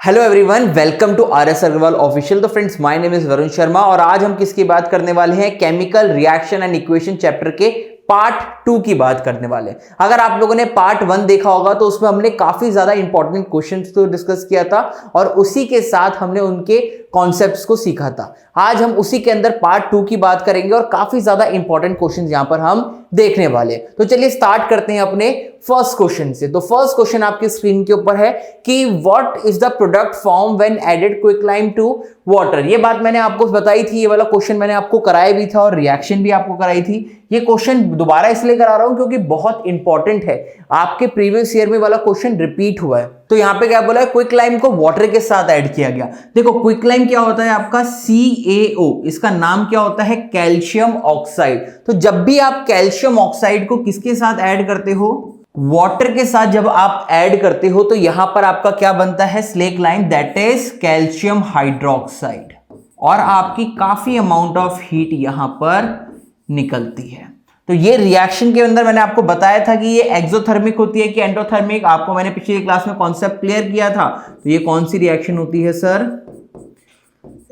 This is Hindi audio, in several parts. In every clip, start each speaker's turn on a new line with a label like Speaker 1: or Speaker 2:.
Speaker 1: Hello everyone, welcome to RS Agarwal official. तो friends, my name is Varun Sharma और आज हम किसकी बात करने वाले हैं? Chemical reaction and equation chapter के पार्ट 2 की बात करने वाले हैं। अगर आप लोगों ने पार्ट 1 देखा होगा तो उसमें हमने काफी ज्यादा इंपॉर्टेंट क्वेश्चंस तो डिस्कस किया था और उसी के साथ हमने उनके कॉन्सेप्ट्स को सीखा था। आज हम उसी के अंदर पार्ट 2 की बात करेंगे और काफी ज्यादा इंपॉर्टेंट क्वेश्चंस यहां पर हम देखने वाले हैं। तो चलिए स्टार्ट करते हैं अपने फर्स्ट क्वेश्चन से। तो फर्स्ट क्वेश्चन आपकी स्क्रीन के ऊपर है कि what is the product form when added quicklime to water. ये बात मैंने आपको बताई थी, ये वाला क्वेश्चन मैंने आपको कराया भी था और रिएक्शन भी आपको कराई थी। ये क्वेश्चन दोबारा इसलिए करा रहा हूं क्योंकि बहुत इंपॉर्टेंट है, आपके प्रीवियस ईयर में वाला क्वेश्चन रिपीट हुआ है। तो यहां पे क्या बोला है? क्विकलाइम को वाटर के साथ ऐड किया गया। देखो क्विकलाइम क्या होता है आपका CaO, इसका नाम क्या होता है? Calcium oxide. तो जब भी आप कैल्शियम ऑक्साइड को किसके साथ ऐड करते हो? वाटर के साथ जब आप ऐड करते हो तो यहां पर आपका क्या बनता है? Slack lime, that is calcium hydroxide. और आपकी काफी अमाउंट ऑफ हीट यहां पर निकलती है। तो ये रिएक्शन के अंदर मैंने आपको बताया था कि ये एक्सोथर्मिक होती है कि एंडोथर्मिक। आपको मैंने पिछली क्लास में कॉन्सेप्ट क्लियर किया था। तो ये कौन सी रिएक्शन होती है सर?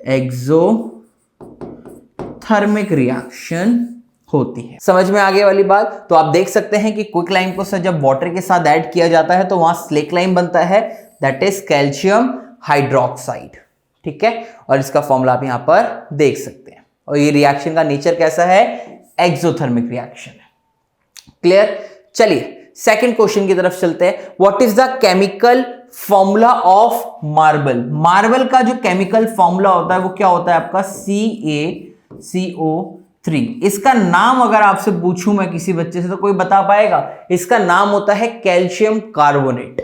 Speaker 1: एक्सोथर्मिक रिएक्शन होती है। समझ में आगे वाली बात? तो आप देख सकते हैं कि क्विकलाइम को सर जब वाटर के साथ ऐड किया जाता है तो वहां स्लेक लाइम बनता है, दैट इज कैल्शियम हाइड्रोक्साइड। ठीक है, और इसका फॉर्मूला आप यहां पर देख सकते हैं। और ये रिएक्शन का नेचर कैसा है? एक्सोथर्मिक रिएक्शन है। क्लियर? चलिए सेकंड क्वेश्चन की तरफ चलते हैं। What is the chemical formula of marble? Marble का जो केमिकल फॉर्मूला होता है वो क्या होता है आपका? CaCO3। इसका नाम अगर आपसे पूछूं मैं किसी बच्चे से तो कोई बता पाएगा? इसका नाम होता है कैल्शियम कार्बोनेट।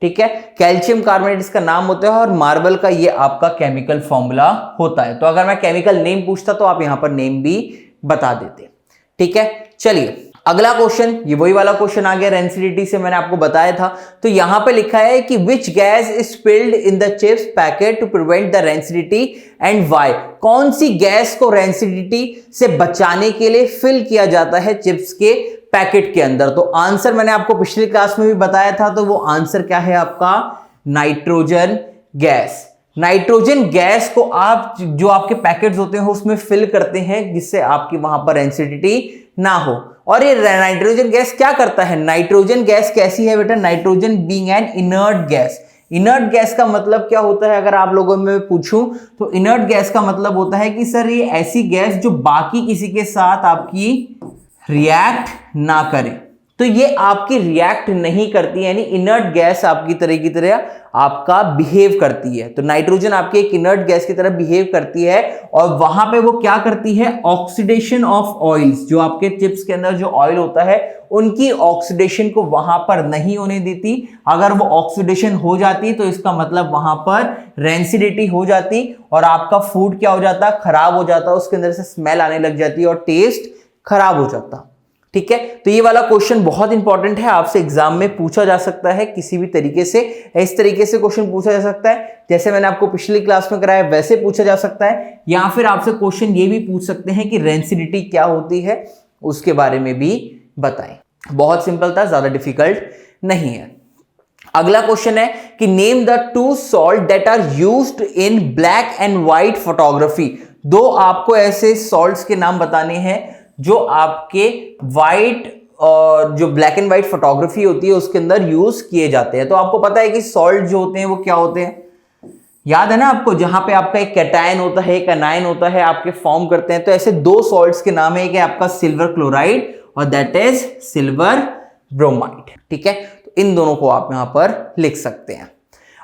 Speaker 1: ठीक है, कैल्शियम कार्बोनेट इसका नाम होता है और मार्बल का ये आपका केमिकल फॉर्मूला होता है। तो अगर मैं केमिकल नेम पूछता तो आप यहां पर नेम भी बता देते। ठीक है, चलिए अगला क्वेश्चन, ये वही वाला क्वेश्चन आ गया रेंसिडिटी से, मैंने आपको बताया था। तो यहां पे लिखा है कि which gas is filled in the chips packet to prevent the rancidity and why. कौन सी गैस को रेंसिडिटी से बचाने के लिए फिल किया जाता है चिप्स के पैकेट के अंदर? तो आंसर मैंने आपको पिछली क्लास में भी बताया था। तो वो आंसर क्या है आपका? Nitrogen gas. नाइट्रोजन गैस को आप जो आपके पैकेट्स होते हैं उसमें फिल करते हैं जिससे आपकी वहां पर एसिडिटी ना हो। और ये नाइट्रोजन गैस क्या करता है? नाइट्रोजन गैस कैसी है बेटा? Nitrogen being an inert gas. Inert gas का मतलब क्या होता है अगर आप लोगों में पूछूं तो इनर्ट गैस का मतलब होता है कि सर ये ऐसी गैस जो बाकी किसी के साथ आपकी रिएक्ट ना करे। तो ये आपकी रिएक्ट नहीं करती, यानी इनर्ट गैस आपकी तरह की तरह आपका बिहेव करती है। तो नाइट्रोजन आपकी एक इनर्ट गैस की तरह बिहेव करती है और वहां पे वो क्या करती है? Oxidation of oils. जो आपके चिप्स के अंदर जो ऑयल होता है उनकी ऑक्सीडेशन को वहां पर नहीं होने देती। अगर वो ऑक्सीडेशन हो जाती तो इसका मतलब वहां पर रेंसिडिटी हो जाती और आपका फूड क्या हो जाता? खराब हो जाता, उसके अंदर से स्मेल आने लग जाती और टेस्ट खराब हो जाता। ठीक है, तो ये वाला क्वेश्चन बहुत इंपॉर्टेंट है, आपसे एग्जाम में पूछा जा सकता है किसी भी तरीके से। इस तरीके से क्वेश्चन पूछा जा सकता है जैसे मैंने आपको पिछली क्लास में कराया वैसे पूछा जा सकता है, या फिर आपसे क्वेश्चन ये भी पूछ सकते हैं कि रेंसिडिटी क्या होती है उसके बारे में भी बताएं। बहुत सिंपल था, ज्यादा डिफिकल्ट नहीं है। अगला क्वेश्चन है कि name the two salt that are used in black and white photography. दो आपको ऐसे सॉल्ट्स के नाम बताने हैं जो आपके व्हाइट और जो ब्लैक एंड व्हाइट फोटोग्राफी होती है उसके अंदर यूज किए जाते हैं। तो आपको पता है कि सॉल्ट जो होते हैं वो क्या होते हैं? याद है ना आपको? जहां पे आपका एक कैटायन होता है, एक एनायन होता है, आपके फॉर्म करते हैं। तो ऐसे दो सॉल्ट्स के नाम है, एक है आपका सिल्वर क्लोराइड और दैट इज सिल्वर ब्रोमाइड। ठीक है, तो इन दोनों को आप यहां पर लिख सकते हैं।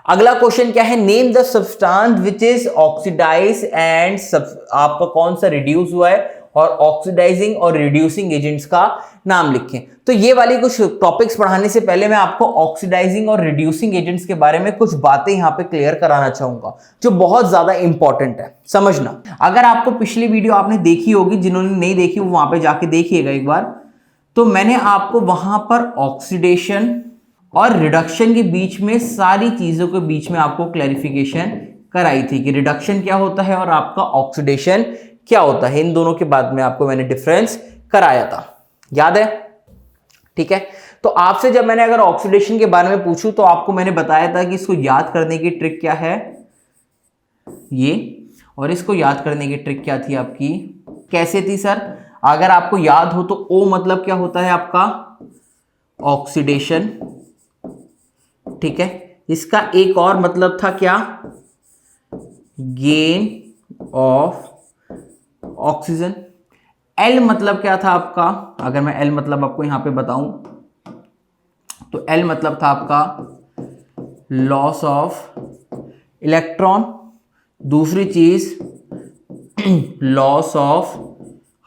Speaker 1: अगला क्वेश्चन क्या है? Name the substance which is oxidise and आपका कौन सा रिड्यूस हुआ है और ऑक्सीडाइजिंग और रिड्यूसिंग एजेंट्स का नाम लिखें। तो ये वाली कुछ टॉपिक्स पढ़ाने से पहले मैं आपको ऑक्सीडाइजिंग और रिड्यूसिंग एजेंट्स के बारे में कुछ बातें यहां पे क्लियर कराना चाहूंगा जो बहुत ज्यादा इंपॉर्टेंट है, समझना। अगर आपको पिछली वीडियो आपने देखी होगी, जिन्होंने नहीं देखी वो वहां पे जाके देखिएगा एक बार। तो मैंने आपको वहां पर ऑक्सीडेशन और रिडक्शन के बीच में सारी चीजों के बीच में आपको क्लैरिफिकेशन कराई थी कि रिडक्शन क्या होता है और आपका ऑक्सीडेशन क्या होता है। इन दोनों के बाद में आपको मैंने डिफरेंस कराया था, याद है? ठीक है, तो आपसे जब मैंने अगर ऑक्सीडेशन के बारे में पूछूं तो आपको मैंने बताया था कि इसको याद करने की ट्रिक क्या है, ये, और इसको याद करने की ट्रिक क्या थी आपकी, कैसे थी सर? अगर आपको याद हो तो ओ मतलब क्या होता है आपका, ऑक्सीडेशन, ठीक है। इसका एक और मतलब था क्या, गेन ऑफ ऑक्सीजन। एल मतलब क्या था आपका, अगर मैं एल मतलब आपको यहां पे बताऊं तो एल मतलब था आपका लॉस ऑफ इलेक्ट्रॉन, दूसरी चीज लॉस ऑफ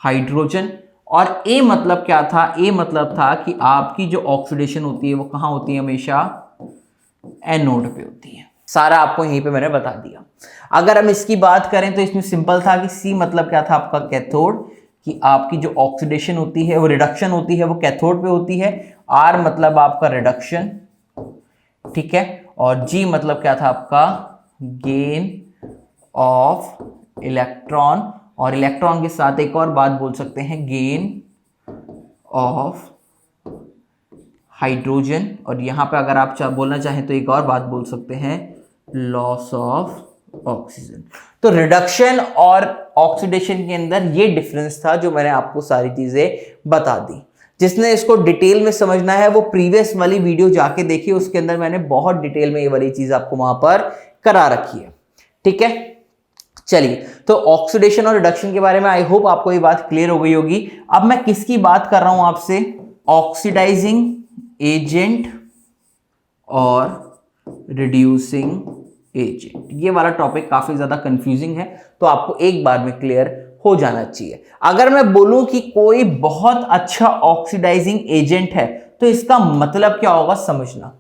Speaker 1: हाइड्रोजन, और ए मतलब क्या था, ए मतलब था कि आपकी जो ऑक्सीडेशन होती है वो कहां होती है, हमेशा एनोड पे होती है। सारा आपको यहीं पे मैंने बता दिया। अगर हम इसकी बात करें तो इसमें सिंपल था कि सी मतलब क्या था आपका, कैथोड, कि आपकी जो ऑक्सीडेशन होती है वो रिडक्शन होती है वो कैथोड पे होती है। आर मतलब आपका रिडक्शन, ठीक है, और जी मतलब क्या था आपका, गेन ऑफ इलेक्ट्रॉन, और इलेक्ट्रॉन के साथ एक और बात बोल सकते हैं, गेन ऑफ हाइड्रोजन, और यहां पे अगर आप बोलना चाहें तो एक और बात बोल सकते हैं, लॉस ऑफ ऑक्सीजन। तो रिडक्शन और ऑक्सीडेशन के अंदर ये डिफरेंस था जो मैंने आपको सारी चीजें बता दी। जिसने इसको डिटेल में समझना है वो प्रीवियस वाली वीडियो जाके देखिए, उसके अंदर मैंने बहुत डिटेल में ये वाली चीज आपको वहां पर करा रखी है, ठीक है। चलिए, तो ऑक्सीडेशन और रिडक्शन के बारे में आई होप आपको ये बात क्लियर हो गई होगी। अब मैं किसकी बात कर रहा हूं आपसे, ऑक्सीडाइजिंग एजेंट और रिड्यूसिंग एजेंट। ये वाला टॉपिक काफी ज्यादा कंफ्यूजिंग है, तो आपको एक बार में क्लियर हो जाना चाहिए। अगर मैं बोलूं कि कोई बहुत अच्छा ऑक्सीडाइजिंग एजेंट है तो इसका मतलब क्या होगा समझना।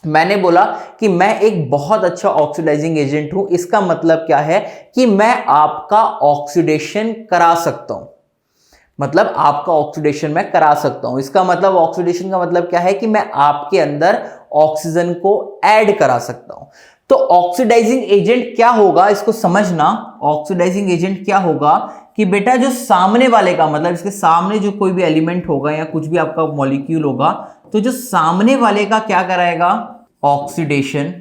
Speaker 1: मैंने बोला कि मैं एक बहुत अच्छा ऑक्सीडाइजिंग एजेंट हूं, इसका मतलब क्या है कि मैं आपका ऑक्सीडेशन करा सकता हूं, मतलब आपका ऑक्सीडेशन मैं करा सकता हूं। इसका मतलब ऑक्सीडेशन का मतलब क्या है कि मैं आपके अंदर ऑक्सीजन को ऐड करा सकता हूं। तो ऑक्सीडाइजिंग एजेंट क्या होगा इसको समझना। ऑक्सीडाइजिंग एजेंट क्या होगा कि बेटा जो सामने वाले का, मतलब इसके सामने जो कोई भी एलिमेंट होगा या कुछ भी आपका मॉलिक्यूल होगा, तो जो सामने वाले का क्या कराएगा, ऑक्सीडेशन,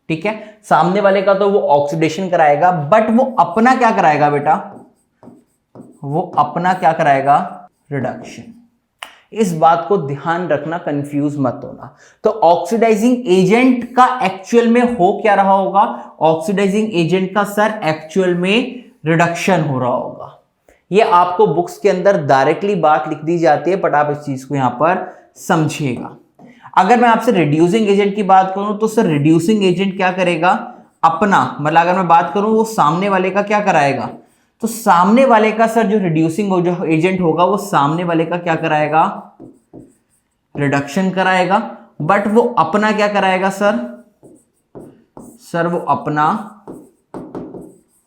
Speaker 1: ठीक है। सामने वाले का तो वो ऑक्सीडेशन कराएगा, बट वो अपना क्या कराएगा बेटा, वो अपना क्या कराएगा, रिडक्शन। इस बात को ध्यान रखना, कंफ्यूज मत होना। तो ऑक्सीडाइजिंग एजेंट का एक्चुअल में हो क्या रहा होगा, ऑक्सीडाइजिंग एजेंट का सर एक्चुअल में रिडक्शन हो रहा होगा। ये आपको बुक्स के अंदर डायरेक्टली बात लिख दी जाती है, बट आप इस चीज को यहां पर समझिएगा। अगर मैं आपसे रिड्यूसिंग एजेंट की बात करूं तो सर रिड्यूसिंग एजेंट क्या करेगा, अपना, मतलब अगर मैं बात करूं वो सामने वाले का क्या कराएगा, तो सामने वाले का सर जो रिड्यूसिंग जो एजेंट होगा वो सामने वाले का क्या कराएगा, रिडक्शन कराएगा, बट वो अपना क्या कराएगा सर वो अपना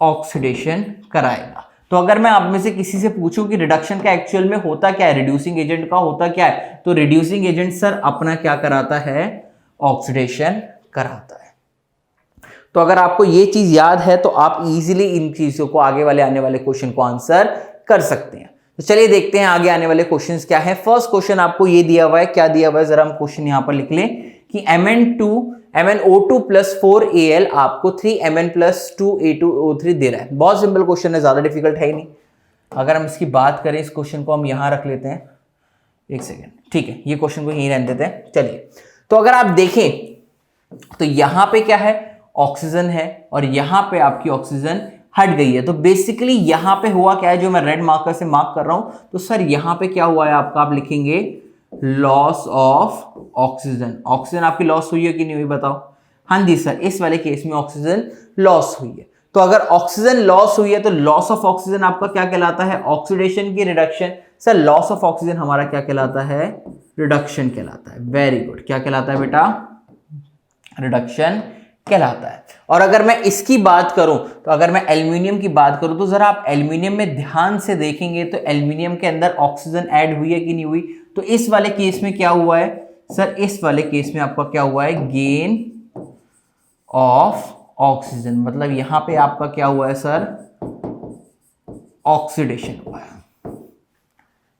Speaker 1: ऑक्सीडेशन कराएगा। तो अगर मैं आप में से किसी से पूछूं कि रिडक्शन का एक्चुअल में होता क्या है, रिड्यूसिंग एजेंट का होता क्या है, तो रिड्यूसिंग एजेंट सर अपना क्या कराता है, ऑक्सीडेशन कराता है। तो अगर आपको ये चीज याद है तो आप इजीली इन चीजों को, आगे वाले आने वाले क्वेश्चन को आंसर कर सकते हैं। तो चलिए देखते हैं आगे आने वाले क्वेश्चंस क्या है। फर्स्ट क्वेश्चन आपको ये दिया हुआ है, क्या दिया हुआ है जरा हम क्वेश्चन यहां पर लिख लें कि MnO2 प्लस 4Al आपको 3Mn प्लस 2A2O3 दे रहा है। बहुत सिंपल क्वेश्चन है, ज्यादा डिफिकल्ट है ही नहीं। अगर हम इसकी बात करें, इस क्वेश्चन को हम यहां रख लेते हैं, एक सेकेंड, ठीक है, ये क्वेश्चन को यहीं रहने देते हैं। चलिए, तो अगर आप देखें तो यहां पे क्या है, ऑक्सीजन है, और यहां पे आपकी ऑक्सीजन हट गई है। तो बेसिकली यहां पे हुआ क्या है, जो मैं रेड मार्कर से मार्क कर रहा हूं, तो सर यहां पे क्या हुआ है आपका, आप लिखेंगे लॉस ऑफ ऑक्सीजन। ऑक्सीजन आपकी लॉस हुई है कि नहीं हुई बताओ। हाँ जी सर, इस वाले केस में ऑक्सीजन लॉस हुई है। तो अगर ऑक्सीजन लॉस हुई है तो लॉस ऑफ ऑक्सीजन आपका क्या कहलाता है, ऑक्सीडेशन की reduction. Sir loss of oxygen हमारा क्या कहलाता है, रिडक्शन कहलाता है। वेरी गुड, क्या कहलाता है बेटा, रिडक्शन कहलाता है। और अगर मैं इसकी बात करूं, तो अगर मैं एल्यूमिनियम की बात करूं, तो जरा आप एल्यूमिनियम में ध्यान से देखेंगे तो एल्यूमिनियम के अंदर ऑक्सीजन ऐड हुई है कि नहीं हुई। तो इस वाले केस में क्या हुआ है सर, इस वाले केस में आपका क्या हुआ है, गेन ऑफ ऑक्सीजन, मतलब यहां पे आपका क्या हुआ है सर, ऑक्सीडेशन हुआ है।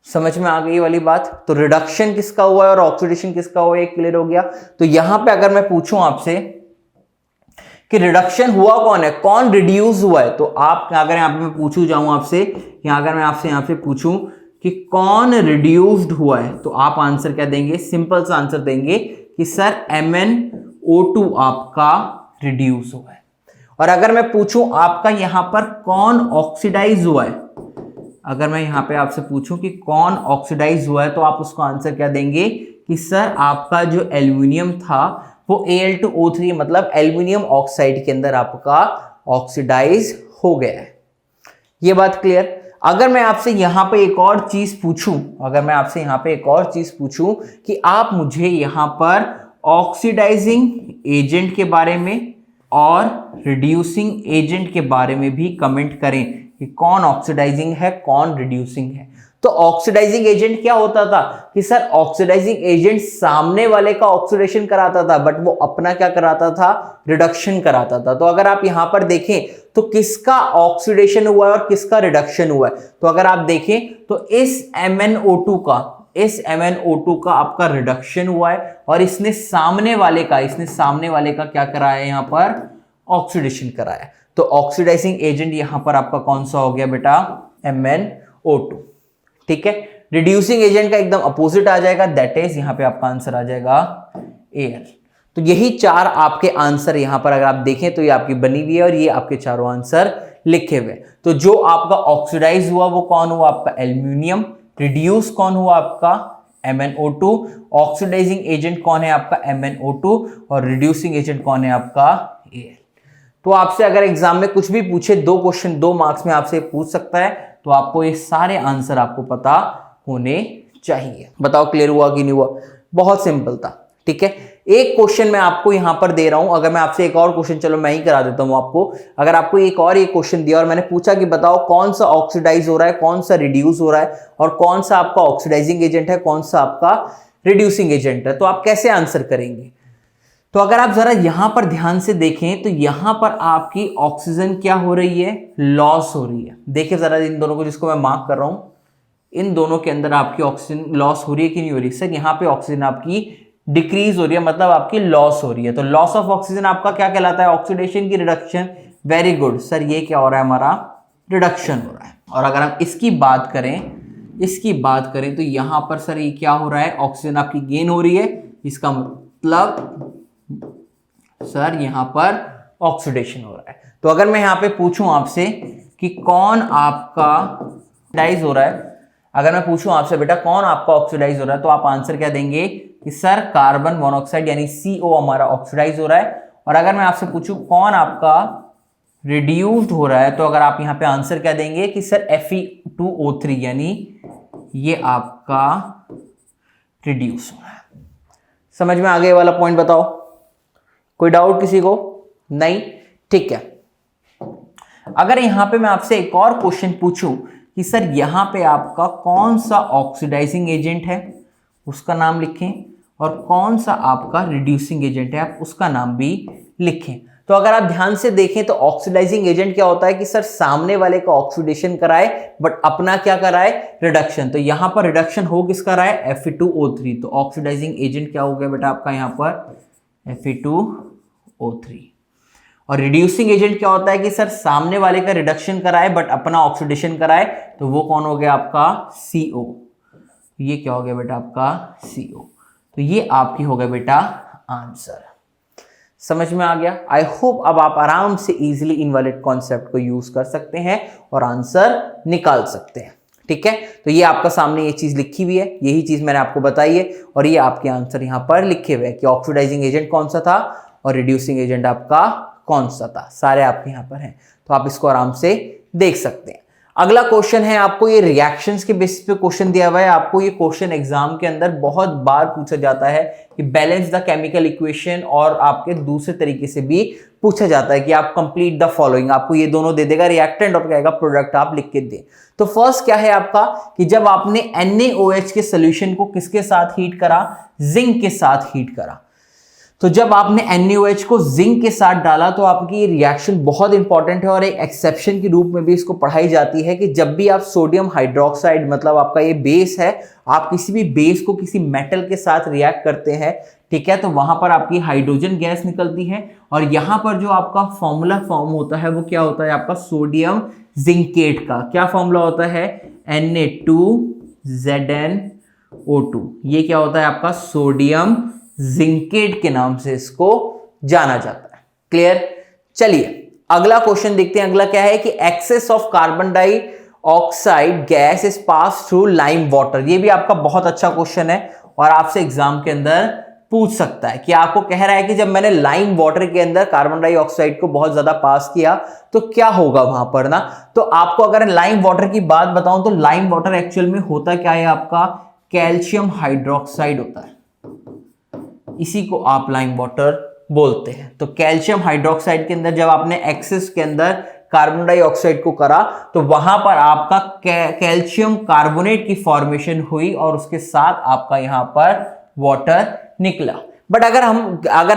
Speaker 1: समझ में आ गई वाली बात। तो रिडक्शन किसका हुआ है और ऑक्सीडेशन किसका हुआ है, एक क्लियर हो गया। तो यहां पे अगर मैं पूछूं आपसे कि रिडक्शन हुआ कौन है, कौन रिड्यूस हुआ है, तो आप अगर यहां पे मैं पूछूं जाऊं आपसे, या अगर मैं आपसे यहां पे पूछूं कि कौन रिड्यूस्ड हुआ है, तो आप आंसर क्या देंगे, सिंपल सा आंसर देंगे कि सर MnO2 आपका रिड्यूस हुआ है। और अगर मैं पूछूं आपका यहां पर कौन ऑक्सीडाइज हुआ है, अगर मैं यहां पे आपसे पूछूं कि कौन ऑक्सीडाइज हुआ है, तो आप उसको आंसर क्या देंगे कि सर आपका जो एल्यूमिनियम था वो Al2O3 मतलब एल्यूमिनियम ऑक्साइड के अंदर आपका ऑक्सीडाइज हो गया है। ये बात क्लियर। अगर मैं आपसे यहां पे एक और चीज पूछूं, अगर मैं आपसे यहां पे एक और चीज पूछूं कि आप मुझे यहां पर ऑक्सीडाइजिंग एजेंट के बारे में और रिड्यूसिंग एजेंट के बारे में भी कमेंट करें कि कौन ऑक्सीडाइजिंग है कौन रिड्यूसिंग है। तो ऑक्सीडाइजिंग एजेंट क्या होता था कि सर ऑक्सीडाइजिंग एजेंट सामने वाले का ऑक्सीडेशन कराता था, बट वो अपना क्या कराता था, रिडक्शन कराता था। तो अगर आप यहां पर देखें तो किसका ऑक्सीडेशन हुआ है और किसका रिडक्शन हुआ है, तो अगर आप देखें तो इस MnO2 का आपका रिडक्शन हुआ है और इसने सामने वाले का क्या कराया है, यहां पर ऑक्सीडेशन कराया। तो ऑक्सीडाइजिंग एजेंट यहां पर आपका कौन सा हो गया बेटा, MnO2। ठीक है, रिड्यूसिंग एजेंट का एकदम अपोजिट आ जाएगा, दैट इज यहां पे आपका आंसर आ जाएगा Al। तो यही चार आपके आंसर यहां पर अगर आप देखें तो ये आपकी बनी हुई है और ये आपके चारों आंसर लिखे हुए। तो जो आपका ऑक्सीडाइज हुआ वो कौन हुआ, आपका एल्यूमिनियम। रिड्यूस कौन हुआ, आपका MnO2। ऑक्सीडाइजिंग एजेंट कौन है, आपका MnO2। और रिड्यूसिंग एजेंट कौन है, आपका Al। तो आपसे अगर एग्जाम में कुछ भी पूछे, 2 क्वेश्चन 2 मार्क्स में आपसे पूछ सकता है, तो आपको ये सारे आंसर आपको पता होने चाहिए। बताओ क्लियर हुआ कि नहीं हुआ, बहुत सिंपल था। ठीक है, एक क्वेश्चन मैं आपको यहां पर दे रहा हूं, अगर मैं आपसे एक और क्वेश्चन, चलो मैं ही करा देता हूं आपको। अगर आपको एक क्वेश्चन दिया और मैंने पूछा कि बताओ कौन सा ऑक्सीडाइज हो रहा है, कौन सा रिड्यूस हो रहा है, और कौन सा आपका ऑक्सीडाइजिंग एजेंट है, कौन सा आपका रिड्यूसिंग एजेंट है, तो आप कैसे आंसर करेंगे। तो अगर आप जरा यहां पर ध्यान से देखें तो यहां पर आपकी ऑक्सीजन क्या हो रही है, लॉस हो रही है। देखिए जरा इन दोनों को, जिसको मैं मार्क कर रहा हूं, इन दोनों के अंदर आपकी ऑक्सीजन लॉस हो रही है कि नहीं हो रही। सर यहाँ पे ऑक्सीजन आपकी डिक्रीज हो रही है, मतलब आपकी लॉस हो रही है। तो लॉस ऑफ ऑक्सीजन आपका क्या कहलाता है, ऑक्सीडेशन की रिडक्शन। वेरी गुड सर, ये क्या हो रहा है, हमारा रिडक्शन हो रहा है। और अगर हम इसकी बात करें तो यहां पर सर ये क्या हो रहा है, ऑक्सीजन आपकी गेन हो रही है। इसका मतलब सर यहां पर ऑक्सीडेशन हो रहा है। तो अगर मैं यहां पे पूछूं आपसे कि कौन आपका ऑक्सीडाइज हो रहा है, अगर मैं पूछूं आपसे बेटा कौन आपका ऑक्सीडाइज हो रहा है, तो आप आंसर क्या देंगे कि सर कार्बन मोनोऑक्साइड यानी CO हमारा ऑक्सीडाइज हो रहा है। और अगर मैं आपसे पूछूं कौन आपका रिड्यूस्ड हो रहा है, तो अगर आप यहां पे आंसर क्या देंगे कि सर Fe2O3 यानी ये आपका रिड्यूस हो रहा है। समझ में आ गया वाला पॉइंट, बताओ कोई डाउट किसी को, नहीं, ठीक है। अगर यहां पे मैं आपसे एक और क्वेश्चन पूछूं कि सर यहां पे आपका कौन सा ऑक्सीडाइजिंग एजेंट है, उसका नाम लिखें, और कौन सा आपका रिड्यूसिंग एजेंट है, आप उसका नाम भी लिखें। तो अगर आप ध्यान से देखें तो ऑक्सीडाइजिंग एजेंट क्या होता है कि सर सामने वाले का ऑक्सीडेशन कराए बट अपना क्या कराए, रिडक्शन। तो यहां पर रिडक्शन हो किसका रहा है, Fe2O3। तो ऑक्सीडाइजिंग एजेंट क्या हो गया बेटा आपका यहां पर Fe2O3। और रिड्यूसिंग एजेंट क्या होता है कि सर सामने वाले का रिडक्शन कराए बट अपना ऑक्सीडेशन कराए, तो वो कौन हो गया आपका CO। ये क्या हो गया बेटा आपका CO। तो ये आपकी हो गया बेटा आंसर। समझ में आ गया। आई होप अब आप आराम से इजीली इनवैलिड कॉन्सेप्ट को यूज कर सकते हैं और आंसर निकाल सकते हैं। ठीक है, तो ये आपका सामने ये चीज लिखी हुई है, यही चीज मैंने आपको बताई है, और ये आपके आंसर यहां पर लिखे हुए हैं कि ऑक्सीडाइजिंग एजेंट कौन सा था और रिड्यूसिंग एजेंट आपका कौन सा था, सारे आपके यहां पर हैं। तो आप इसको आराम से देख सकते हैं। अगला क्वेश्चन है, आपको ये रिएक्शंस के बेसिस पे क्वेश्चन दिया हुआ है। आपको ये क्वेश्चन एग्जाम के अंदर बहुत बार पूछा जाता है कि बैलेंस द केमिकल इक्वेशन, और आपके दूसरे तरीके से भी पूछा जाता है कि आप कंप्लीट द फॉलोइंग। आपको ये दोनों दे देगा, रिएक्टेंट और कहेगा प्रोडक्ट आप लिख के दें। तो फर्स्ट क्या है आपका कि जब आपने NaOH के सोल्यूशन को किसके साथ हीट करा, जिंक के साथ हीट करा, तो जब आपने NaOH को जिंक के साथ डाला तो आपकी ये रिएक्शन बहुत इंपॉर्टेंट है और एक एक्सेप्शन के रूप में भी इसको पढ़ाई जाती है कि जब भी आप सोडियम हाइड्रोक्साइड मतलब आपका ये बेस है, आप किसी भी बेस को किसी मेटल के साथ रिएक्ट करते हैं, ठीक है, तो वहां पर आपकी हाइड्रोजन गैस निकलती है और यहां पर जो आपका फॉर्मूला फॉर्म होता है वो क्या होता है आपका सोडियम जिंकेट का। क्या फॉर्मूला होता है? Na2ZnO2। ये क्या होता है आपका सोडियम जिंकेट के नाम से इसको जाना जाता है। क्लियर? चलिए अगला क्वेश्चन देखते हैं। अगला क्या है कि excess of carbon dioxide gas is pass through lime water. ये भी आपका बहुत अच्छा क्वेश्चन है और आपसे एग्जाम के अंदर पूछ सकता है कि आपको कह रहा है कि जब मैंने लाइम वाटर के अंदर कार्बन डाइऑक्साइड को बहुत ज्यादा पास किया तो क्या होगा वहां पर ना। तो आपको अगर लाइम वाटर की बात बताऊं तो लाइम वाटर एक्चुअल में होता क्या है आपका कैल्शियम हाइड्रोक्साइड होता है, इसी को आप लाइम वाटर बोलते हैं। तो कैल्शियम हाइड्रोक्साइड के अंदर जब आपने एक्सेस के अंदर कार्बन डाइऑक्साइड को करा तो वहां पर आपका कैल्शियम कार्बोनेट की फॉर्मेशन हुई और उसके साथ आपका यहां पर वाटर निकला। बट अगर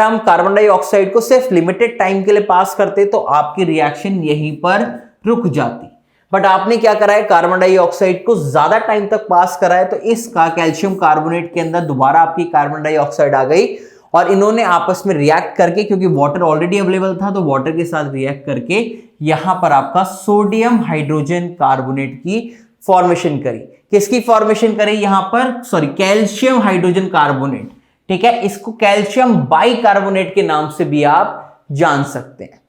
Speaker 1: हम कार्बन डाइऑक्साइड को सिर्फ लिमिटेड टाइम के लिए पास करते तो आपकी रिएक्शन यहीं पर रुक जाती। बट आपने क्या करा है, कार्बन डाइऑक्साइड को ज्यादा टाइम तक पास करा है, तो इसका कैल्शियम कार्बोनेट के अंदर दोबारा आपकी कार्बन डाइऑक्साइड आ गई और इन्होंने आपस में रिएक्ट करके, क्योंकि वाटर ऑलरेडी अवेलेबल था तो वाटर के साथ रिएक्ट करके यहां पर आपका सोडियम हाइड्रोजन कार्बोनेट की फॉर्मेशन करी। किसकी फॉर्मेशन करी यहां पर? Sorry, calcium hydrogen carbonate. ठीक है, इसको कैल्शियम बाइकार्बोनेट के नाम से भी आप जान सकते हैं।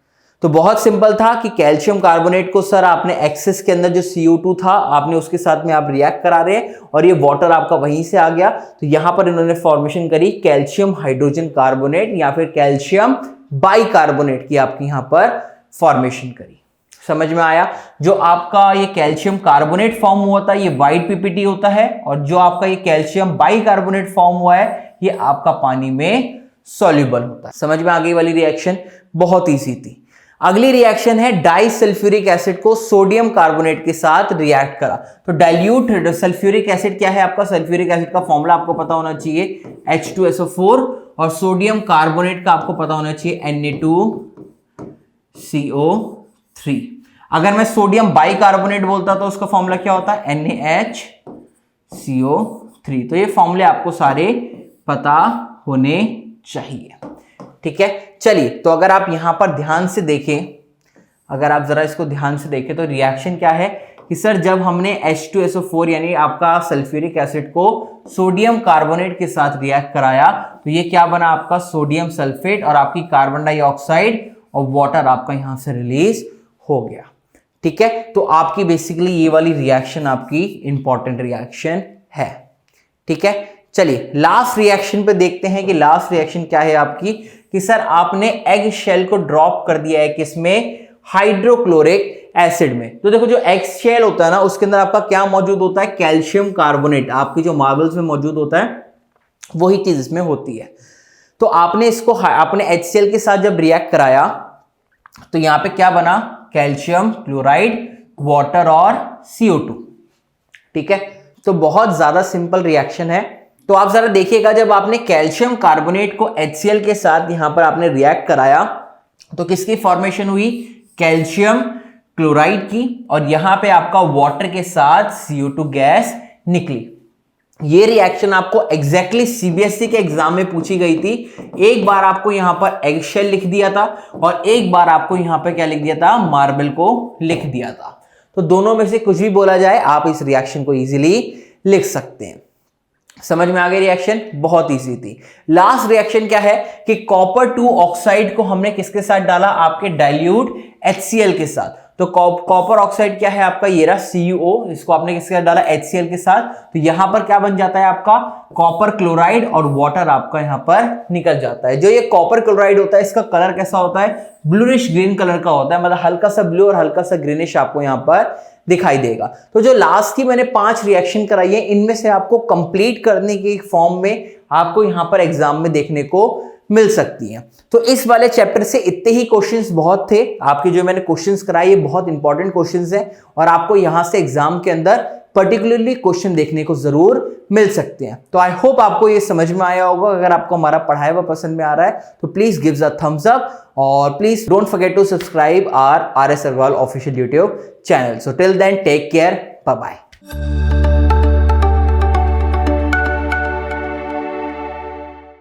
Speaker 1: तो बहुत सिंपल था कि कैल्शियम कार्बोनेट को सर आपने एक्सेस के अंदर जो CO2 था आपने उसके साथ में आप रिएक्ट करा रहे हैं और ये वाटर आपका वहीं से आ गया, तो यहां पर इन्होंने फॉर्मेशन करी कैल्शियम हाइड्रोजन कार्बोनेट या फिर कैल्शियम बाइकार्बोनेट की आपकी यहां पर फॉर्मेशन करी। समझ में आया? जो आपका ये कैल्शियम कार्बोनेट फॉर्म हुआ था ये वाइट PPT होता है और जो आपका ये कैल्शियम बाइकार्बोनेट फॉर्म हुआ है ये आपका पानी में सॉल्युबल होता है। समझ में आ गई वाली रिएक्शन? बहुत ईजी थी। अगली रिएक्शन है डाइसल्फ्यूरिक एसिड को सोडियम कार्बोनेट के साथ रिएक्ट करा। तो डाइल्यूट सल्फ्यूरिक एसिड क्या है आपका? सल्फ्यूरिक एसिड का फॉर्मूला आपको पता होना चाहिए H2SO4 और सोडियम कार्बोनेट का आपको पता होना चाहिए Na2CO3। अगर मैं सोडियम बाइकार्बोनेट बोलता तो उसका फॉर्मूला क्या होता है? NaHCO3। तो ये फॉर्मूले आपको सारे पता होने चाहिए। ठीक है, चलिए तो अगर आप यहां पर ध्यान से देखें, अगर आप जरा इसको ध्यान से देखें तो रिएक्शन क्या है कि सर जब हमने H2SO4 यानी आपका सल्फ्यूरिक एसिड को सोडियम कार्बोनेट के साथ रिएक्ट कराया तो ये क्या बना आपका सोडियम सल्फेट और आपकी कार्बन डाइऑक्साइड और वाटर आपका यहां से रिलीज हो गया। ठीक है, तो आपकी बेसिकली ये वाली रिएक्शन आपकी इंपॉर्टेंट रिएक्शन है। ठीक है, चलिए लास्ट रिएक्शन पे देखते हैं कि लास्ट रिएक्शन क्या है आपकी कि सर आपने एग शेल को ड्रॉप कर दिया है किसमें? हाइड्रोक्लोरिक एसिड में। तो देखो जो एग शेल होता है ना उसके अंदर आपका क्या मौजूद होता है? Calcium carbonate. आपकी जो मार्बल्स में मौजूद होता है वही चीज इसमें होती है। तो आपने इसको आपने HCl के साथ जब रिएक्ट कराया तो यहां पे क्या बना? कैल्शियम क्लोराइड, वाटर और CO2। ठीक है, तो बहुत ज्यादा सिंपल रिएक्शन है। तो आप जरा देखिएगा जब आपने कैल्शियम कार्बोनेट को HCl के साथ यहां पर आपने रिएक्ट कराया तो किसकी फॉर्मेशन हुई? कैल्शियम क्लोराइड की और यहां पे आपका वाटर के साथ CO2 गैस निकली। ये रिएक्शन आपको एग्जैक्टली CBSE के एग्जाम में पूछी गई थी। एक बार आपको यहां पर एग शेल लिख दिया था और एक बार आपको यहां पर क्या लिख दिया था? मार्बल को लिख दिया था। तो दोनों में से कुछ भी बोला जाए आप इस रिएक्शन को इजीली लिख सकते हैं। समझ में आ गई रिएक्शन? बहुत इजी थी। लास्ट रिएक्शन क्या है कि कॉपर 2 ऑक्साइड को हमने किसके साथ डाला? आपके डाइल्यूट HCl के साथ। तो कॉपर ऑक्साइड क्या है आपका? ये रहा CuO, इसको आपने किसके साथ डाला? HCl के साथ। तो यहां पर क्या बन जाता है आपका? कॉपर क्लोराइड और वाटर आपका यहां पर निकल जाता है। जो ये कॉपर क्लोराइड होता है इसका कलर कैसा होता है? ब्लूइश ग्रीन कलर का होता है, मतलब हल्का सा ब्लू और हल्का सा ग्रीनिश आपको यहां पर दिखाई देगा। तो जो लास्ट की मैंने 5 रिएक्शन कराई है इनमें से आपको कंप्लीट करने के फॉर्म में आपको यहां पर एग्जाम में देखने को मिल सकती हैं। तो इस वाले चैप्टर से इतने ही क्वेश्चंस बहुत थे आपके, जो मैंने क्वेश्चंस कराए ये बहुत इंपॉर्टेंट क्वेश्चंस हैं और आपको यहां से एग्जाम के अंदर पर्टिकुलरली क्वेश्चन देखने को जरूर मिल सकते हैं। तो आई होप आपको ये समझ में आया होगा। अगर आपको हमारा पढ़ाया हुआ पसंद में आ रहा है तो please give a thumbs up और please don't forget to subscribe our RS Agarwal official YouTube channel. So till then take care, bye bye.